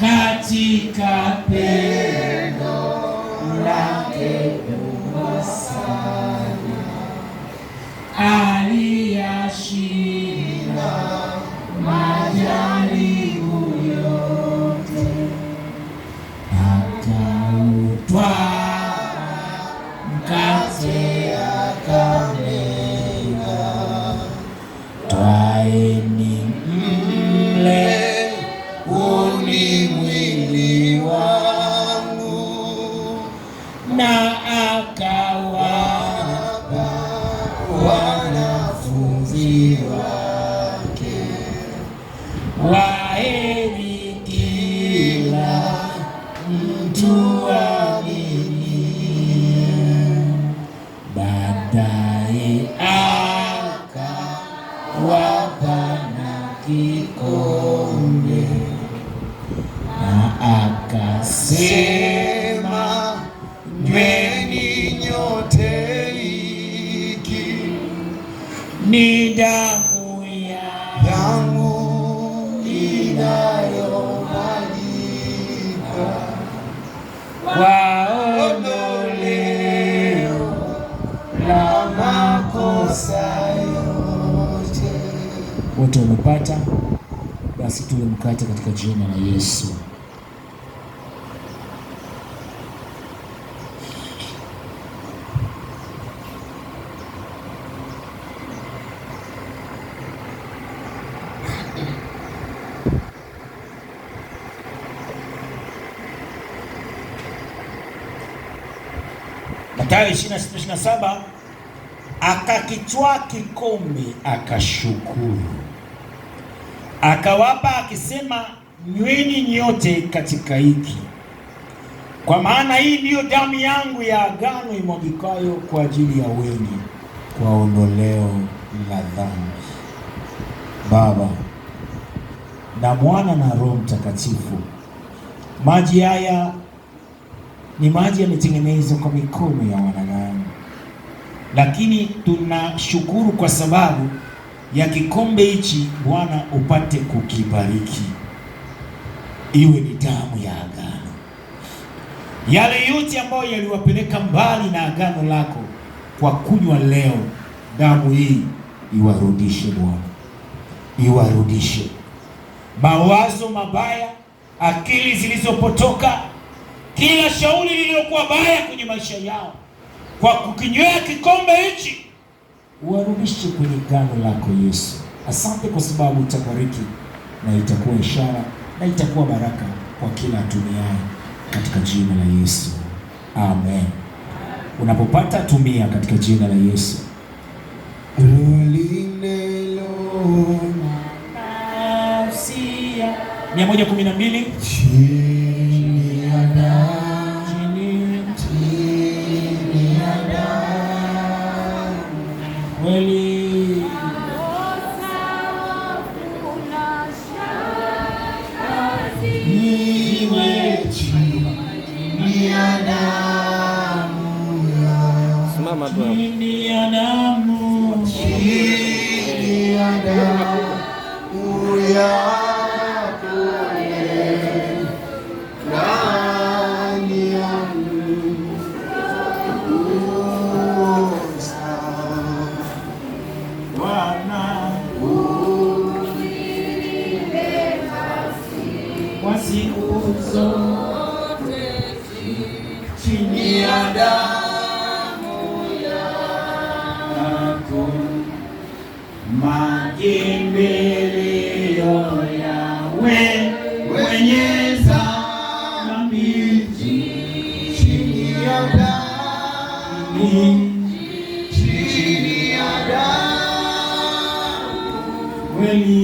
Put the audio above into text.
katika pendo lake kubwa sana, aliyashinda majaribu yote, akautwaa mkate akamega, twaeni mle, huu ni mwili wangu, na akawapa wanafunzi wake. Waheri kila mtu aminiye. Baadaye akawapa na kikombe, na akasema, nyweni nyote, hiki ni damu yangu inayomwagika kwa ondoleo la makosa yote. Wote wamepata? Basi tule mkate katika jina la Yesu. Mathayo 26:27, akakitwaa kikombe akashukuru, akawapa akisema, nyweni nyote katika hiki, kwa maana hii ndiyo damu yangu ya agano imwagikayo kwa ajili ya wengi kwa ondoleo la dhambi. Baba na Mwana na Roho Mtakatifu, maji haya ni maji yametengenezwa kwa mikono ya wanadamu, lakini tunashukuru kwa sababu ya kikombe hichi Bwana upate kukibariki, iwe ni damu ya agano. Yale yote ambayo yaliwapeleka mbali na agano lako, kwa kunywa leo damu hii iwarudishe Bwana, iwarudishe mawazo mabaya, akili zilizopotoka, kila shauri lililokuwa baya kwenye maisha yao, kwa kukinywea kikombe hichi uwarudishe kwenye agano lako Yesu. Asante kwa sababu utabariki na itakuwa ishara na itakuwa baraka kwa kila duniani, katika jina la Yesu, amen. Unapopata tumia katika jina la Yesu. Ulinde lona nafsi ya 112 chini ya damu, chini ya damu, kweli niwe chini ya damu, simama tu, chini ya damu, chini ya damu yako ndani yangu, Bwana unilinde kwa siku zote, chini ya damu yako, matembeleo yawe wenye dhambi, chini ya damu, chini ya damu, kweli